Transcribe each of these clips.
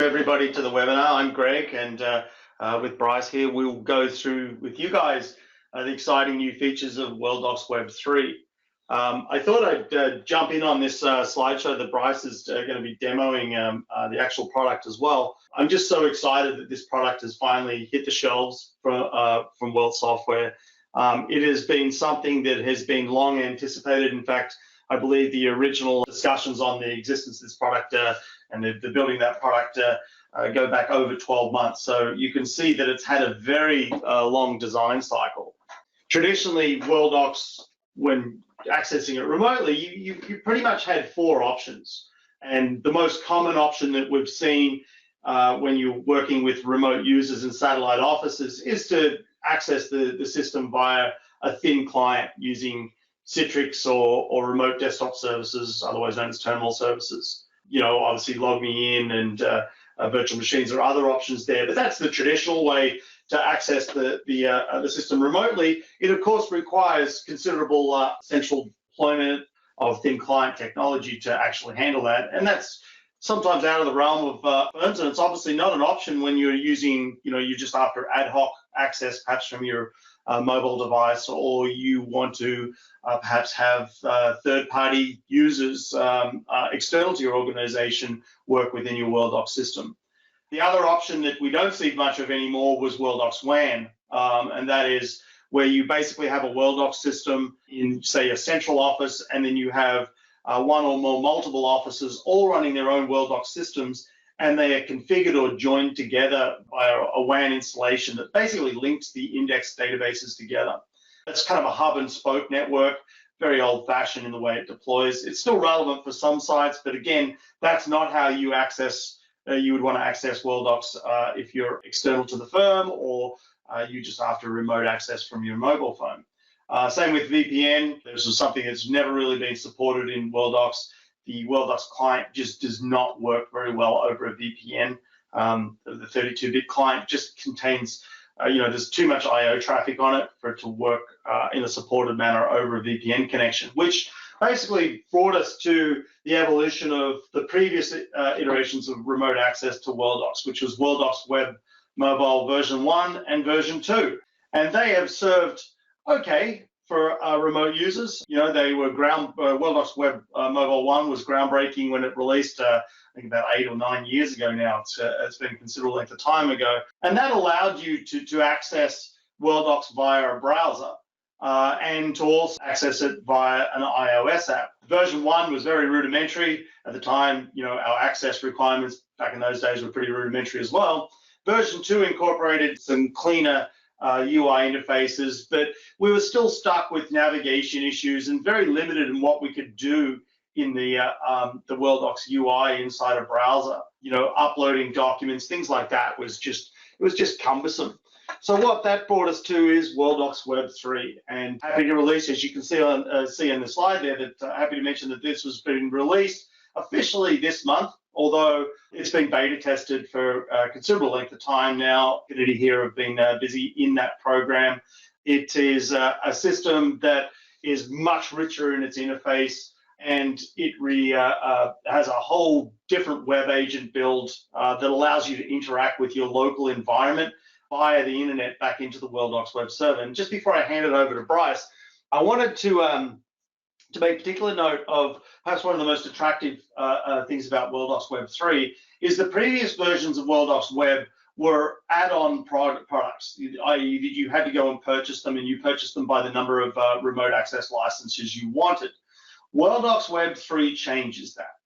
Everybody to the webinar. I'm Greg, and with Bryce here, we'll go through with you guys the exciting new features of Worldox Web3. I thought I'd jump in on this slideshow that Bryce is going to be demoing the actual product as well. I'm just so excited that this product has finally hit the shelves from World Software. It has been something that has been long anticipated. In fact, I believe the original discussions on the existence of this product and the building that product go back over 12 months. So you can see that it's had a very long design cycle. Traditionally, Worldox, when accessing it remotely, you pretty much had four options. And the most common option that we've seen when you're working with remote users in satellite offices is to access the system via a thin client using Citrix or remote desktop services, otherwise known as terminal services. You know, obviously log me in and virtual machines or other options there, but that's the traditional way to access the system remotely. It of course requires considerable central deployment of thin client technology to actually handle that, and that's sometimes out of the realm of firms, and it's obviously not an option when you're using, you're just after ad hoc access, perhaps from your mobile device, or you want to perhaps have third-party users external to your organization work within your Worldox system. The other option that we don't see much of anymore was Worldox WAN, and that is where you basically have a Worldox system in, say, a central office, and then you have one or more multiple offices all running their own Worldox systems, and they are configured or joined together by a WAN installation that basically links the index databases together. It's kind of a hub and spoke network, very old-fashioned in the way it deploys. It's still relevant for some sites, but again, that's not how you access. You would want to access Worldox if you're external to the firm, or you just after remote access from your mobile phone. Same with VPN. This is something that's never really been supported in Worldox. The Worldox client just does not work very well over a VPN. The 32-bit client just contains, there's too much I/O traffic on it for it to work in a supported manner over a VPN connection, which basically brought us to the evolution of the previous iterations of remote access to Worldox, which was Worldox Web Mobile version 1 and version 2. And they have served okay for remote users. They were Worldox Web Mobile 1 was groundbreaking when it released, I think about 8 or 9 years ago now. It's been a considerable length of time ago. And that allowed you to access Worldox via a browser and to also access it via an iOS app. Version 1 was very rudimentary. At the time, our access requirements back in those days were pretty rudimentary as well. Version 2 incorporated some cleaner UI interfaces, but we were still stuck with navigation issues and very limited in what we could do in the Worldox UI inside a browser. Uploading documents, things like that was just cumbersome. So what that brought us to is Worldox Web3, and happy to release, as you can see on the slide there, that happy to mention that this was being released officially this month, although it's been beta tested for a considerable length of time now. Affinity here have been busy in that program. It is a system that is much richer in its interface, and it has a whole different web agent build that allows you to interact with your local environment via the internet back into the Worldox web server. And just before I hand it over to Bryce, I wanted to make particular note of perhaps one of the most attractive things about Worldox Web3 is the previous versions of Worldox Web were add-on products, i.e. that you had to go and purchase them, and you purchased them by the number of remote access licenses you wanted. Worldox Web3 changes that.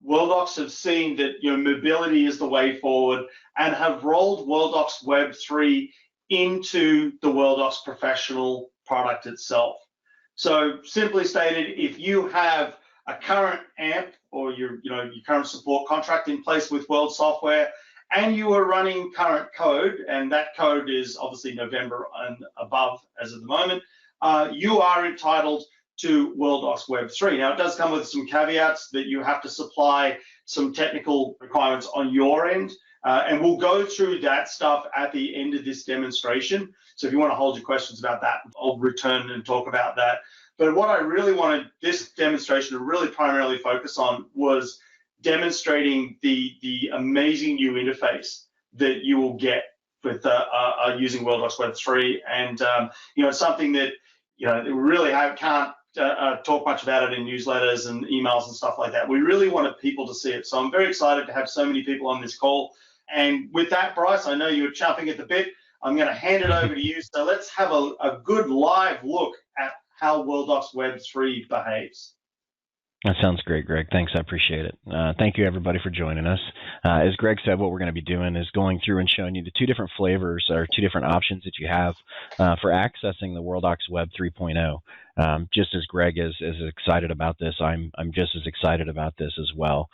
Worldox have seen that mobility is the way forward and have rolled Worldox Web3 into the Worldox Professional product itself. So simply stated, if you have a current AMP or your current support contract in place with World Software, and you are running current code, and that code is obviously November and above as of the moment, you are entitled to Worldox Web3. Now, it does come with some caveats that you have to supply some technical requirements on your end, and we'll go through that stuff at the end of this demonstration. So if you want to hold your questions about that, I'll return and talk about that. But what I really wanted this demonstration to really primarily focus on was demonstrating the amazing new interface that you will get with using Worldox Web3, and it's something that we really can't talk much about it in newsletters and emails and stuff like that. We really wanted people to see it, so I'm very excited to have so many people on this call. And with that, Bryce, I know you're chomping at the bit. I'm going to hand it over to you. So let's have a good live look at how Worldox Web3 behaves. That sounds great, Greg. Thanks. I appreciate it. Thank you, everybody, for joining us. As Greg said, what we're going to be doing is going through and showing you the two different flavors or two different options that you have for accessing the Worldox Web 3.0. Just as Greg is excited about this, I'm just as excited about this as well.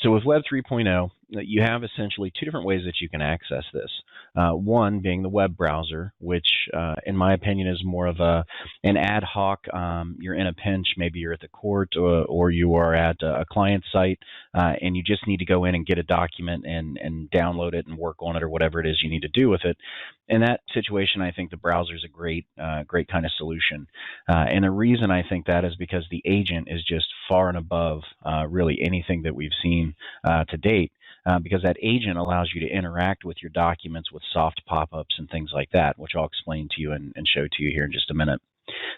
So with Web 3.0, you have essentially two different ways that you can access this. One being the web browser, which in my opinion is more of an ad hoc, you're in a pinch, maybe you're at the court or you are at a client site and you just need to go in and get a document and download it and work on it or whatever it is you need to do with it. In that situation, I think the browser is a great kind of solution. And the reason I think that is because the agent is just far and above really anything that we've seen to date. Because that agent allows you to interact with your documents with soft pop-ups and things like that, which I'll explain to you and show to you here in just a minute.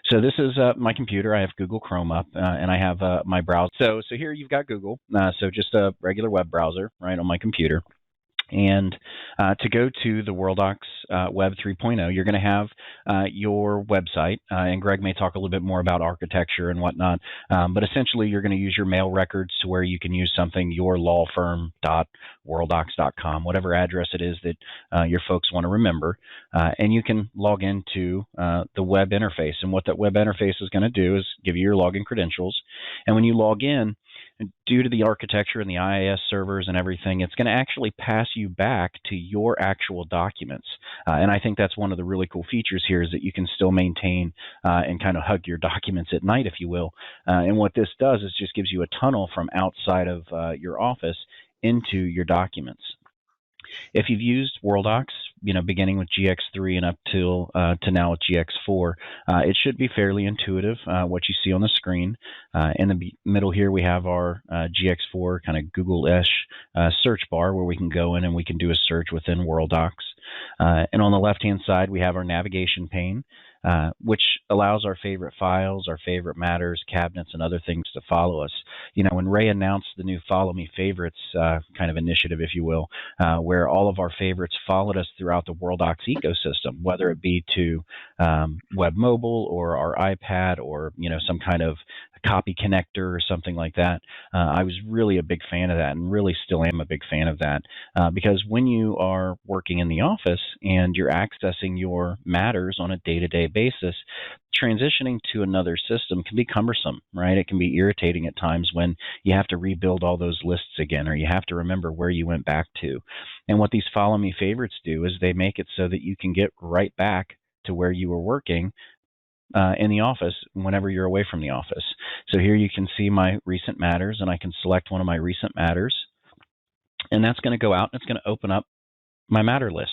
So this is my computer. I have Google Chrome up, and I have my browser. So here you've got Google, so just a regular web browser right on my computer. And to go to the Worldox Web 3.0, you're going to have your website, and Greg may talk a little bit more about architecture and whatnot, but essentially you're going to use your mail records to where you can use something, yourlawfirm.worldox.com, whatever address it is that your folks want to remember, and you can log into the web interface. And what that web interface is going to do is give you your login credentials, and when you log in, due to the architecture and the IIS servers and everything, it's going to actually pass you back to your actual documents. And I think that's one of the really cool features here is that you can still maintain and kind of hug your documents at night, if you will. And what this does is just gives you a tunnel from outside of your office into your documents. If you've used Worldox, beginning with GX3 and up to now with GX4, it should be fairly intuitive, what you see on the screen. In the middle here, we have our GX4 kind of Google-ish search bar where we can go in and we can do a search within Worldox. And on the left-hand side, we have our navigation pane, which allows our favorite files, our favorite matters, cabinets, and other things to follow us. When Ray announced the new Follow Me Favorites kind of initiative, if you will, where all of our favorites followed us throughout the Worldox ecosystem, whether it be to web mobile or our iPad or some kind of copy connector or something like that. I was really a big fan of that and really still am a big fan of that because when you are working in the office and you're accessing your matters on a day-to-day basis, transitioning to another system can be cumbersome, right? It can be irritating at times when you have to rebuild all those lists again or you have to remember where you went back to. And what these Follow Me Favorites do is they make it so that you can get right back to where you were working in the office whenever you're away from the office. So here you can see my recent matters, and I can select one of my recent matters, and that's going to go out and it's going to open up my matter list.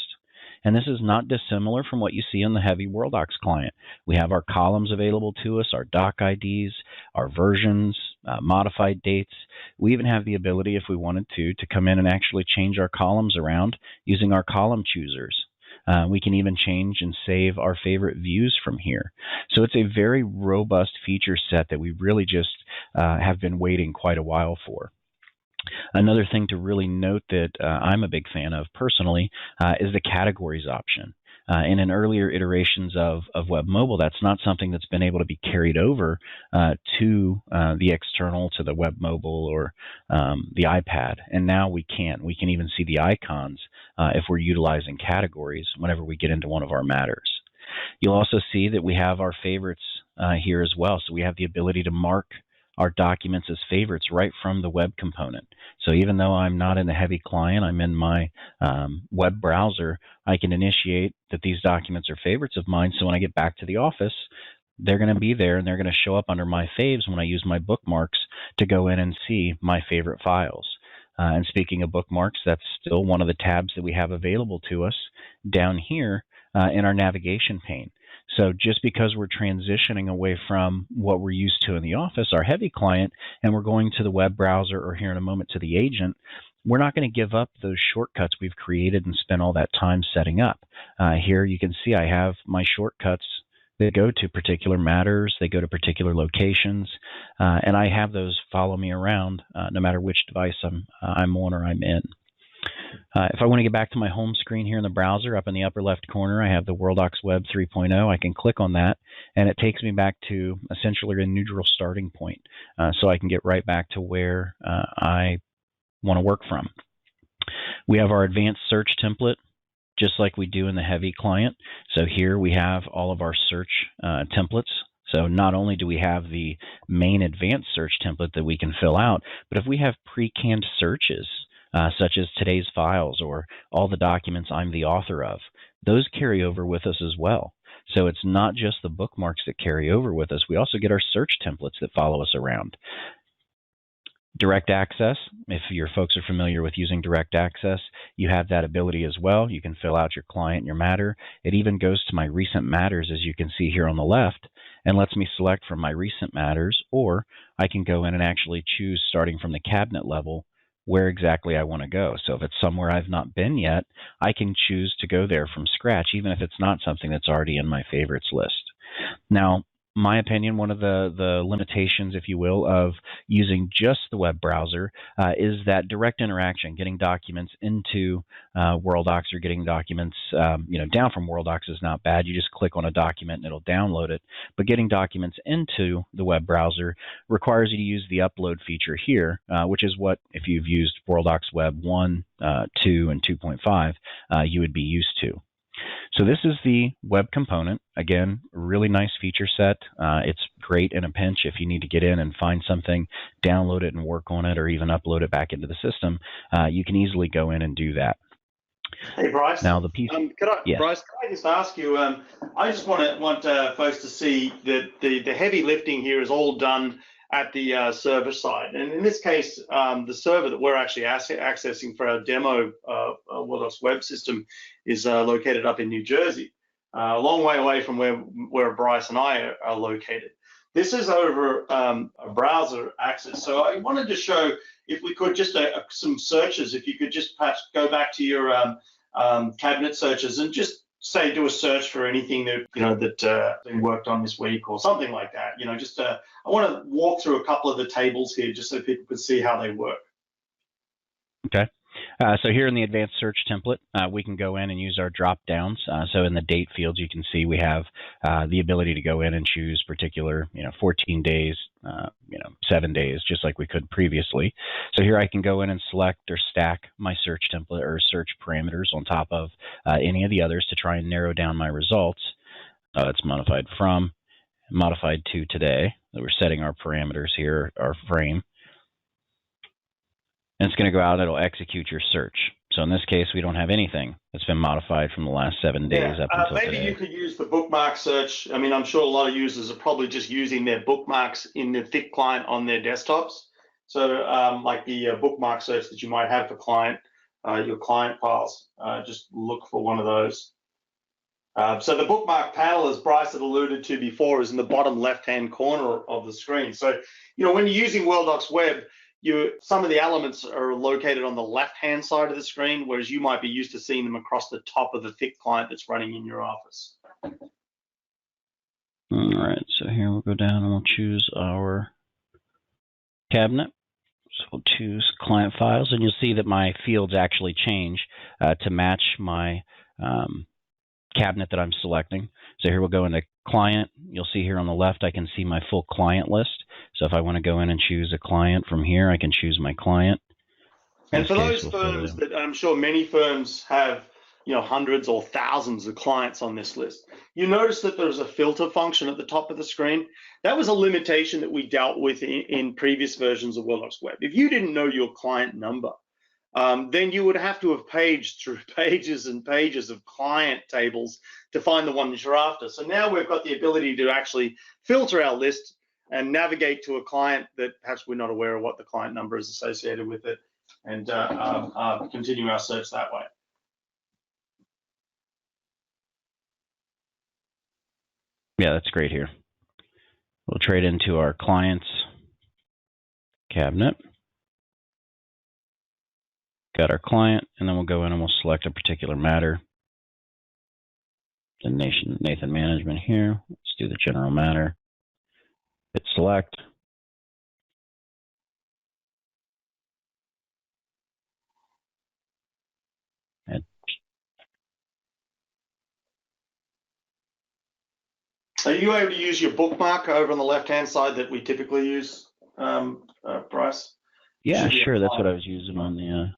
And this is not dissimilar from what you see in the heavy Worldox client. We have our columns available to us, our doc IDs, our versions, modified dates. We even have the ability, if we wanted to come in and actually change our columns around using our column choosers. We can even change and save our favorite views from here. So it's a very robust feature set that we really just have been waiting quite a while for. Another thing to really note that I'm a big fan of personally is the categories option. And in earlier iterations of web mobile, that's not something that's been able to be carried over to the external, to the web mobile or the iPad. And now we can. We can even see the icons if we're utilizing categories whenever we get into one of our matters. You'll also see that we have our favorites here as well. So we have the ability to mark our documents as favorites right from the web component. So even though I'm not in the heavy client, I'm in my web browser, I can initiate that these documents are favorites of mine. So when I get back to the office, they're going to be there and they're going to show up under my faves when I use my bookmarks to go in and see my favorite files. And speaking of bookmarks, that's still one of the tabs that we have available to us down here in our navigation pane. So just because we're transitioning away from what we're used to in the office, our heavy client, and we're going to the web browser, or here in a moment to the agent, we're not going to give up those shortcuts we've created and spent all that time setting up. Here you can see I have my shortcuts that go to particular matters, they go to particular locations, and I have those follow me around no matter which device I'm on or I'm in. If I want to get back to my home screen here in the browser, up in the upper left corner, I have the Worldox Web 3.0. I can click on that, and it takes me back to essentially a neutral starting point, so I can get right back to where I want to work from. We have our advanced search template, just like we do in the heavy client. So here we have all of our search templates. So not only do we have the main advanced search template that we can fill out, but if we have pre-canned searches, such as today's files or all the documents I'm the author of, those carry over with us as well. So it's not just the bookmarks that carry over with us. We also get our search templates that follow us around. Direct access, if your folks are familiar with using direct access, you have that ability as well. You can fill out your client and your matter. It even goes to my recent matters, as you can see here on the left, and lets me select from my recent matters, or I can go in and actually choose, starting from the cabinet level, where exactly I want to go. So if it's somewhere I've not been yet, I can choose to go there from scratch, even if it's not something that's already in my favorites list. Now, my opinion, one of the limitations, if you will, of using just the web browser is that direct interaction, getting documents into Worldox or getting documents down from Worldox is not bad. You just click on a document and it'll download it. But getting documents into the web browser requires you to use the upload feature here, which is what, if you've used Worldox Web 1, 2, and 2.5, you would be used to. So this is the web component. Again, really nice feature set. It's great in a pinch if you need to get in and find something, download it and work on it, or even upload it back into the system. You can easily go in and do that. Hey, Bryce. Now the piece. Yes. Bryce, can I just ask you? I just want folks to see that the heavy lifting here is all done at the server side, and in this case, the server that we're actually accessing for our demo Worldox Web system is located up in New Jersey, a long way away from where Bryce and I are located. This is over a browser access. So I wanted to show, if we could, just some searches. If you could just perhaps go back to your cabinet searches and just say do a search for anything that that been worked on this week or something like that. I want to walk through a couple of the tables here just so people could see how they work. Okay. So here in the advanced search template, we can go in and use our drop downs. So in the date fields, you can see we have the ability to go in and choose particular, 14 days, 7 days, just like we could previously. So here I can go in and select or stack my search template or search parameters on top of any of the others to try and narrow down my results. It's modified from, modified to today. So we're setting our parameters here, our frame. And it's going to go out and it'll execute your search. So in this case, we don't have anything that's been modified from the last 7 days up until maybe today. You could use the bookmark search. I mean, I'm sure a lot of users are probably just using their bookmarks in the thick client on their desktops. So like the bookmark search that you might have for your client files, just look for one of those. So the bookmark panel, as Bryce had alluded to before, is in the bottom left-hand corner of the screen. So, when you're using Worldox Web, some of the elements are located on the left-hand side of the screen, whereas you might be used to seeing them across the top of the thick client that's running in your office. All right, so here we'll go down and we'll choose our cabinet. So we'll choose client files, and you'll see that my fields actually change to match my cabinet that I'm selecting. So here we'll go into client. You'll see here on the left, I can see my full client list. So if I want to go in and choose a client from here, I can choose my client. And for those firms that I'm sure many firms have, hundreds or thousands of clients on this list, you notice that there's a filter function at the top of the screen. That was a limitation that we dealt with in previous versions of Worldox Web. If you didn't know your client number, then you would have to have paged through pages and pages of client tables to find the one that you're after. So now we've got the ability to actually filter our list and navigate to a client that perhaps we're not aware of what the client number is associated with it, and continue our search that way. Yeah, that's great here. We'll trade into our clients cabinet. Got our client, and then we'll go in and we'll select a particular matter. The Nathan Management here. Let's do the general matter. Hit select. And are you able to use your bookmark over on the left-hand side that we typically use, Bryce? yeah, sure. That's what I was using on the.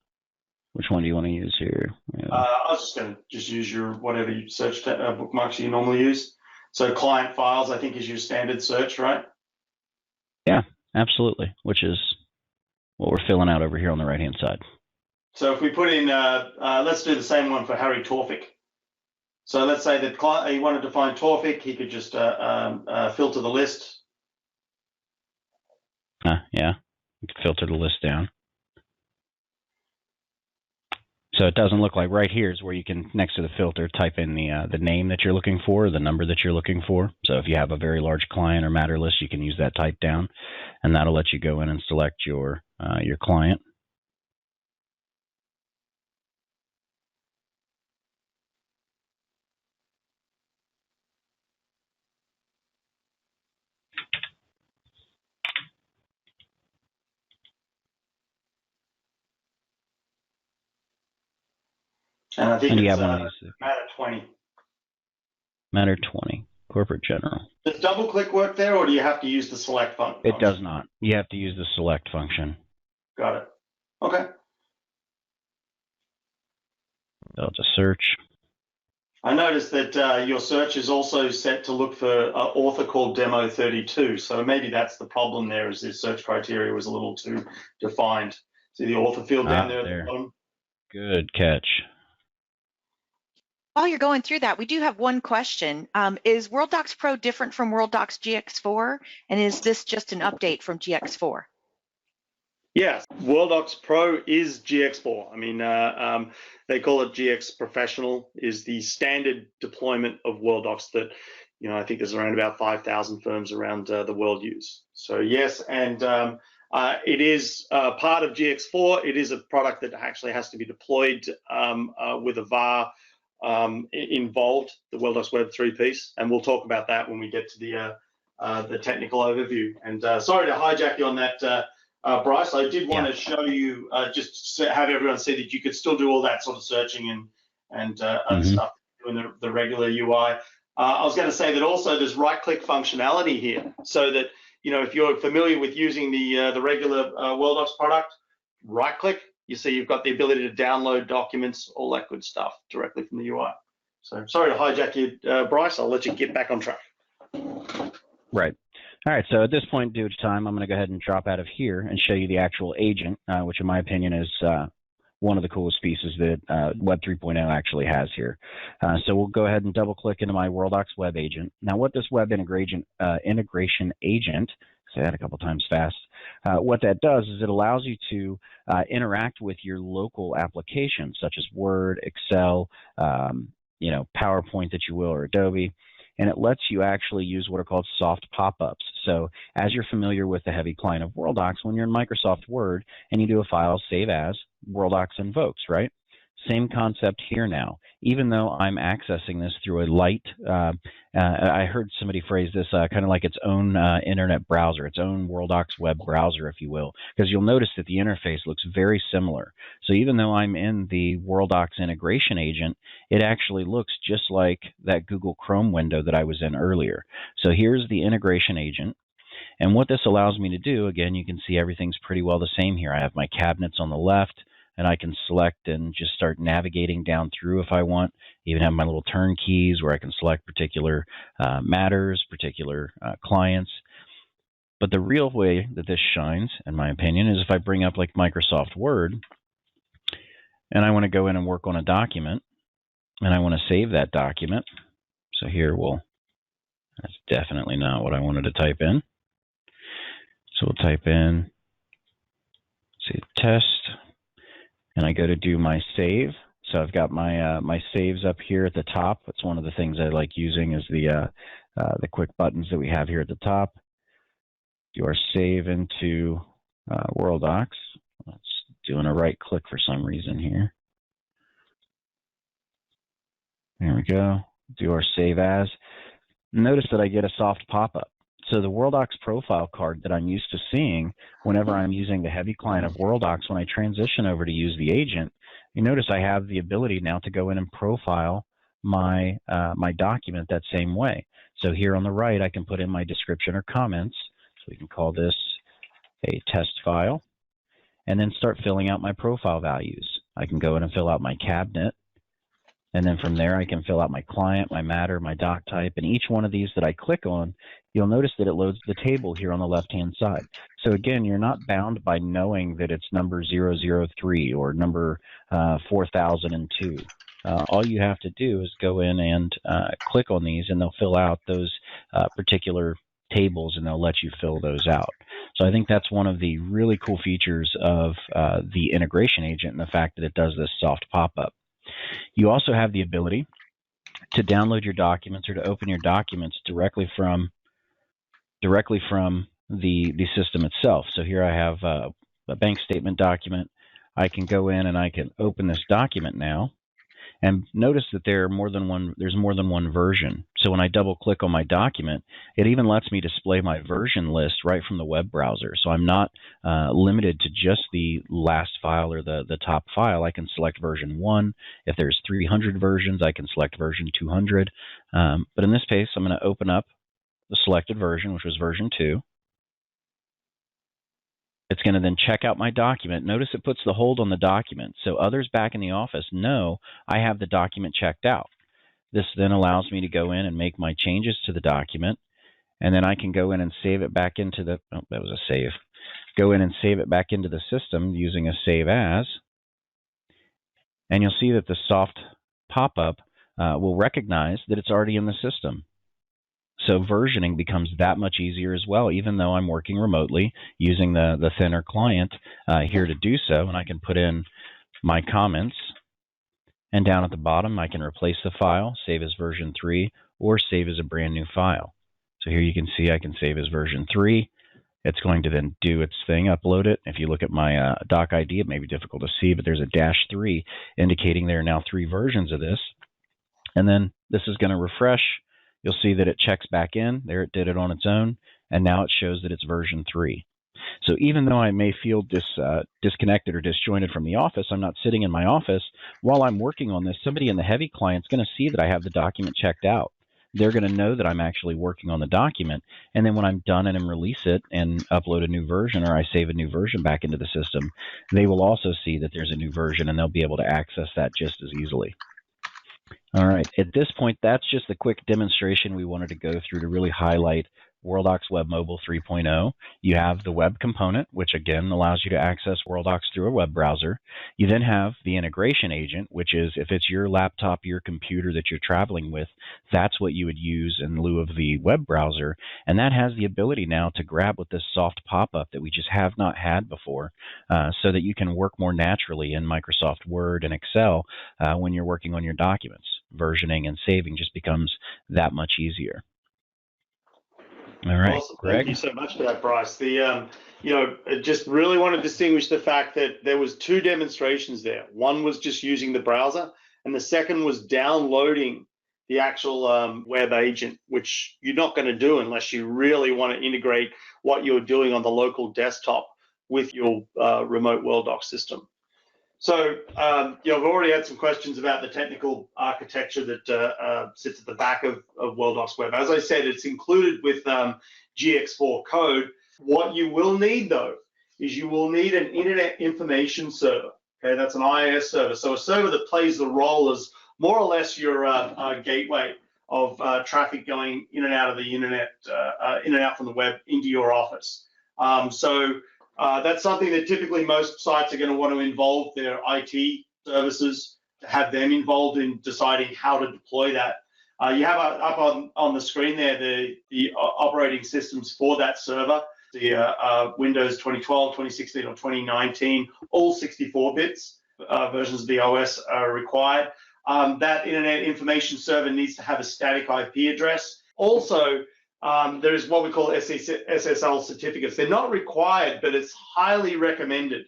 Which one do you want to use here? Yeah. I was just going to use your whatever you search bookmarks you normally use. So client files, I think, is your standard search, right? Yeah, absolutely. Which is what we're filling out over here on the right-hand side. So if we put in, let's do the same one for Harry Torfik. So let's say that he wanted to find Torfik, he could just filter the list. Yeah, you can filter the list down. So it doesn't look like right here is where you can, next to the filter, type in the name that you're looking for, the number that you're looking for. So if you have a very large client or matter list, you can use that type down, and that'll let you go in and select your client. And I think and you it's have one of these. Matter 20. Matter 20, Corporate General. Does double click work there, or do you have to use the select function? It does not. You have to use the select function. Got it. Okay. Delta search. I noticed that your search is also set to look for an author called Demo32. So maybe that's the problem there, is this search criteria was a little too defined. See the author field down there at the bottom? Good catch. While you're going through that, we do have one question. Is Worldox Pro different from Worldox GX4? And is this just an update from GX4? Yes, Worldox Pro is GX4. I mean, they call it GX Professional, is the standard deployment of Worldox that, I think there's around about 5,000 firms around the world use. So yes, and it is part of GX4. It is a product that actually has to be deployed with a VAR involved, the Worldox Web3 piece, and we'll talk about that when we get to the technical overview. And sorry to hijack you on that, Bryce. I did want to show you, just to have everyone see that you could still do all that sort of searching and other stuff in the regular UI. I was going to say that also there's right-click functionality here, so that if you're familiar with using the regular Worldox product, right-click. You see you've got the ability to download documents, all that good stuff directly from the UI. So sorry to hijack you, Bryce. I'll let you get back on track. Right. All right, so at this point, due to time, I'm going to go ahead and drop out of here and show you the actual agent, which in my opinion is one of the coolest pieces that Web 3.0 actually has here. So we'll go ahead and double click into my Worldox Web agent. Now what this web integration agent, say that a couple times fast, what that does is it allows you to interact with your local applications such as Word, Excel, PowerPoint that you will, or Adobe. And it lets you actually use what are called soft pop-ups. So as you're familiar with the heavy client of Worldox, when you're in Microsoft Word and you do a file save as, Worldox invokes, right? Same concept here now. Even though I'm accessing this through a light, I heard somebody phrase this kind of like its own internet browser, its own Worldox web browser, if you will, because you'll notice that the interface looks very similar. So even though I'm in the Worldox integration agent, it actually looks just like that Google Chrome window that I was in earlier. So here's the integration agent. And what this allows me to do, again, you can see everything's pretty well the same here. I have my cabinets on the left, and I can select and just start navigating down through if I want. Even have my little turn keys where I can select particular matters, particular clients. But the real way that this shines, in my opinion, is if I bring up like Microsoft Word, and I want to go in and work on a document, and I want to save that document. So here that's definitely not what I wanted to type in. So we'll type in, say, test. And I go to do my save. So I've got my my saves up here at the top. That's one of the things I like using is the the quick buttons that we have here at the top. Do our save into Worldox. It's doing a right click for some reason here. There we go. Do our save as. Notice that I get a soft pop-up. So the Worldox profile card that I'm used to seeing whenever I'm using the heavy client of Worldox, when I transition over to use the agent, you notice I have the ability now to go in and profile my my document that same way. So here on the right, I can put in my description or comments. So we can call this a test file, and then start filling out my profile values. I can go in and fill out my cabinet, and then from there I can fill out my client, my matter, my doc type, and each one of these that I click on, you'll notice that it loads the table here on the left-hand side. So again, you're not bound by knowing that it's number 003 or number 4002. All you have to do is go in and click on these, and they'll fill out those particular tables, and they'll let you fill those out. So I think that's one of the really cool features of the integration agent, and the fact that it does this soft pop-up. You also have the ability to download your documents or to open your documents directly from the system itself. So here I have a bank statement document. I can go in and I can open this document now, and notice that there's more than one version. So when I double click on my document, it even lets me display my version list right from the web browser. So I'm not limited to just the last file or the top file. I can select version 1. If there's 300 versions, I can select version 200. But in this case, I'm going to open up the selected version, which was version 2. It's going to then check out my document. Notice it puts the hold on the document, so others back in the office know I have the document checked out. This then allows me to go in and make my changes to the document, and then I can go in and save it back into the, oh, that was a save. Go in and save it back into the system using a save as, and you'll see that the soft pop-up will recognize that it's already in the system. So versioning becomes that much easier as well, even though I'm working remotely using the thinner client here to do so. And I can put in my comments, and down at the bottom I can replace the file, save as version 3, or save as a brand new file. So here you can see I can save as version 3. It's going to then do its thing, upload it. If you look at my doc ID, it may be difficult to see, but there's a -3 indicating there are now 3 versions of this. And then this is going to refresh. You'll see that it checks back in. There, it did it on its own, and now it shows that it's version 3. So even though I may feel disconnected or disjointed from the office, I'm not sitting in my office. While I'm working on this, somebody in the heavy client is going to see that I have the document checked out. They're going to know that I'm actually working on the document, and then when I'm done and release it and upload a new version, or I save a new version back into the system, they will also see that there's a new version, and they'll be able to access that just as easily. All right, at this point, that's just the quick demonstration we wanted to go through to really highlight Worldox Web Mobile 3.0. You have the web component, which again allows you to access Worldox through a web browser. You then have the integration agent, which is if it's your laptop, your computer that you're traveling with, that's what you would use in lieu of the web browser. And that has the ability now to grab with this soft pop-up that we just have not had before, so that you can work more naturally in Microsoft Word and Excel when you're working on your documents. Versioning and saving just becomes that much easier. All right, awesome. Greg. Thank you so much for that, Bryce. The just really want to distinguish the fact that there was 2 demonstrations there. One was just using the browser, and the second was downloading the actual web agent, which you're not going to do unless you really want to integrate what you're doing on the local desktop with your remote Worldox system. So, I've already had some questions about the technical architecture that sits at the back of Worldox Web. As I said, it's included with GX4 code. What you will need, though, is you will need an Internet Information Server. Okay, that's an IIS server. So a server that plays the role as more or less your gateway of traffic going in and out of the internet, in and out from the web into your office. That's something that typically most sites are going to want to involve their IT services to have them involved in deciding how to deploy that. You have up on the screen there the operating systems for that server, the Windows 2012, 2016, or 2019, all 64 bits versions of the OS are required. That Internet Information Server needs to have a static IP address. Also, there's what we call SSL certificates. They're not required, but it's highly recommended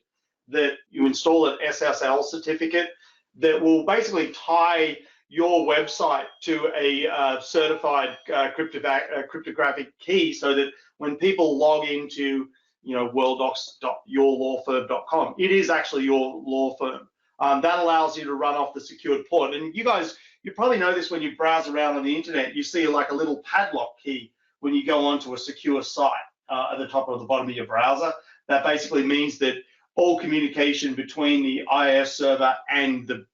that you install an SSL certificate that will basically tie your website to a certified cryptographic key, so that when people log into worldox.yourlawfirm.com, it is actually your law firm. That allows you to run off the secured port. And you guys, you probably know this when you browse around on the internet. You see like a little padlock key when you go onto a secure site at the top or the bottom of your browser. That basically means that all communication between the IIS server and the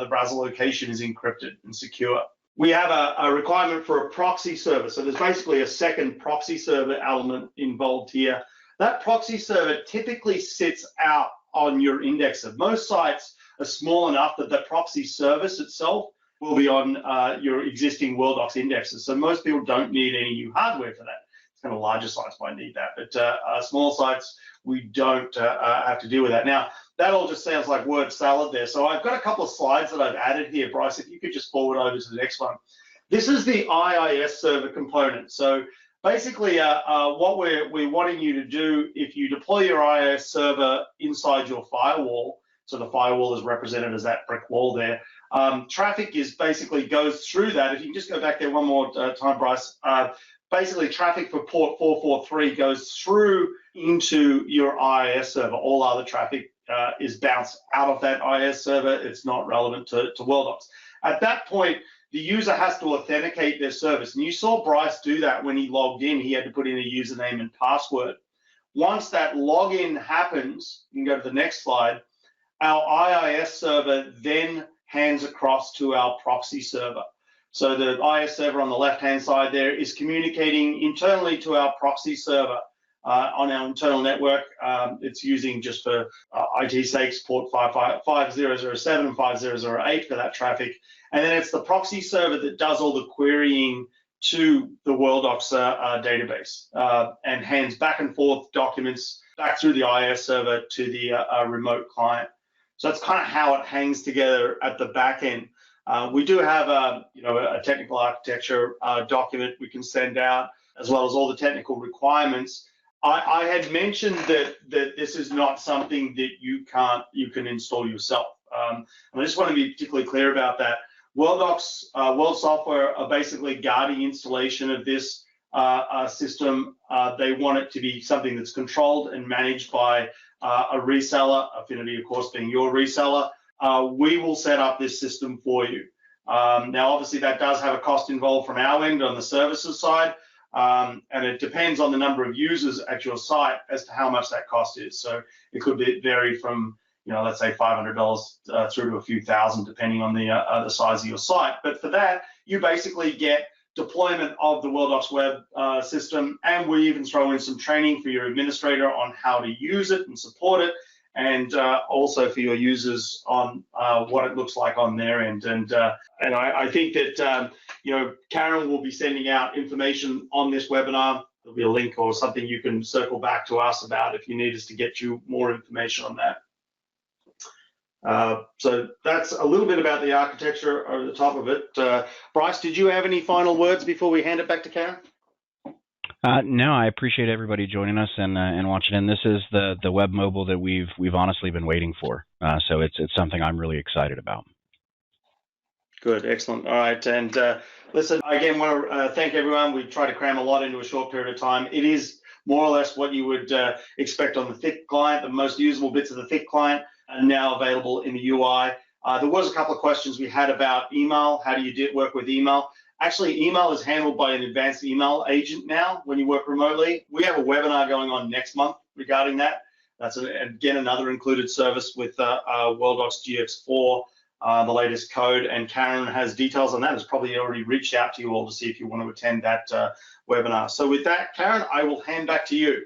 browser location is encrypted and secure. We have a requirement for a proxy server. So there's basically a second proxy server element involved here. That proxy server typically sits out on your indexer. Most sites are small enough that the proxy service itself will be on your existing Worldox indexes. So most people don't need any new hardware for that. It's kind of larger sites might need that, but small sites, we don't have to deal with that. Now, that all just sounds like word salad there. So I've got a couple of slides that I've added here. Bryce, if you could just forward over to the next one. This is the IIS server component. So basically, what we're wanting you to do, if you deploy your IIS server inside your firewall, so the firewall is represented as that brick wall there, traffic is basically goes through that. If you can just go back there one more time, Bryce. Basically, traffic for port 443 goes through into your IIS server. All other traffic is bounced out of that IIS server. It's not relevant to Worldox. At that point, the user has to authenticate their service. And you saw Bryce do that when he logged in. He had to put in a username and password. Once that login happens, you can go to the next slide, our IIS server then hands across to our proxy server. So the IIS server on the left-hand side there is communicating internally to our proxy server on our internal network. It's using, just for IT sakes, port 5007 and 5008 for that traffic. And then it's the proxy server that does all the querying to the Worldox database and hands back and forth documents back through the IIS server to the remote client. So that's kind of how it hangs together at the back end. We do have a technical architecture document we can send out, as well as all the technical requirements. I had mentioned that this is not something that you can install yourself. I just want to be particularly clear about that. Worldox, World Software are basically guarding installation of this system. They want it to be something that's controlled and managed by a reseller, Affinity, of course, being your reseller. We will set up this system for you. Now, obviously, that does have a cost involved from our end on the services side, and it depends on the number of users at your site as to how much that cost is. So it could vary from, let's say $500 through to a few thousand, depending on the size of your site. But for that, you basically get deployment of the Worldox Web system, and we even throw in some training for your administrator on how to use it and support it, and also for your users on what it looks like on their end. And I think that Karen will be sending out information on this webinar. There'll be a link or something you can circle back to us about if you need us to get you more information on that. So that's a little bit about the architecture over the top of it. Bryce, did you have any final words before we hand it back to Karen? No, I appreciate everybody joining us and watching. And this is the web mobile that we've honestly been waiting for. So it's something I'm really excited about. Good, excellent. All right, and listen, again, want to thank everyone. We try to cram a lot into a short period of time. It is more or less what you would expect on the thick client. The most usable bits of the thick client are now available in the UI. There was a couple of questions we had about email. How do you work with email? Actually, email is handled by an advanced email agent now when you work remotely. We have a webinar going on next month regarding that. That's, again, another included service with Worldox GX4, the latest code, and Karen has details on that. Has probably already reached out to you all to see if you want to attend that webinar. So with that, Karen, I will hand back to you.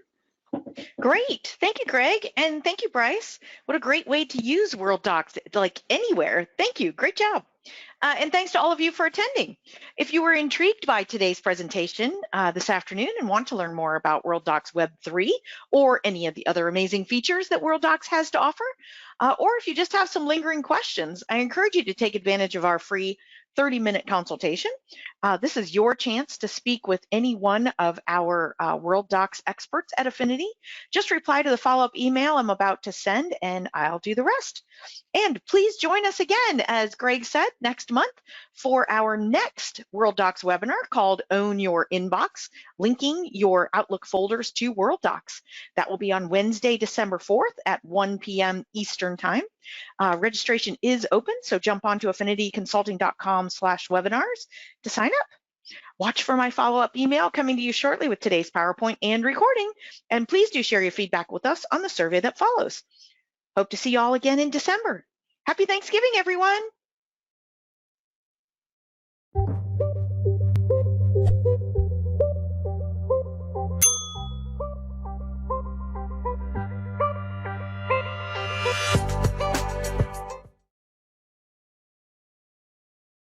Great. Thank you, Greg. And thank you, Bryce. What a great way to use Worldox, like anywhere. Thank you. Great job. And thanks to all of you for attending. If you were intrigued by today's presentation this afternoon and want to learn more about Worldox Web3 or any of the other amazing features that Worldox has to offer, or if you just have some lingering questions, I encourage you to take advantage of our free 30-minute consultation. This is your chance to speak with any one of our Worldox experts at Affinity. Just reply to the follow-up email I'm about to send, and I'll do the rest. And please join us again, as Greg said, next month for our next Worldox webinar called Own Your Inbox, linking your Outlook folders to Worldox. That will be on Wednesday, December 4th at 1 p.m. Eastern Time. Registration is open, so jump on to affinityconsulting.com/webinars to sign up. Watch for my follow-up email coming to you shortly with today's PowerPoint and recording, and please do share your feedback with us on the survey that follows. Hope to see you all again in December. Happy Thanksgiving, everyone.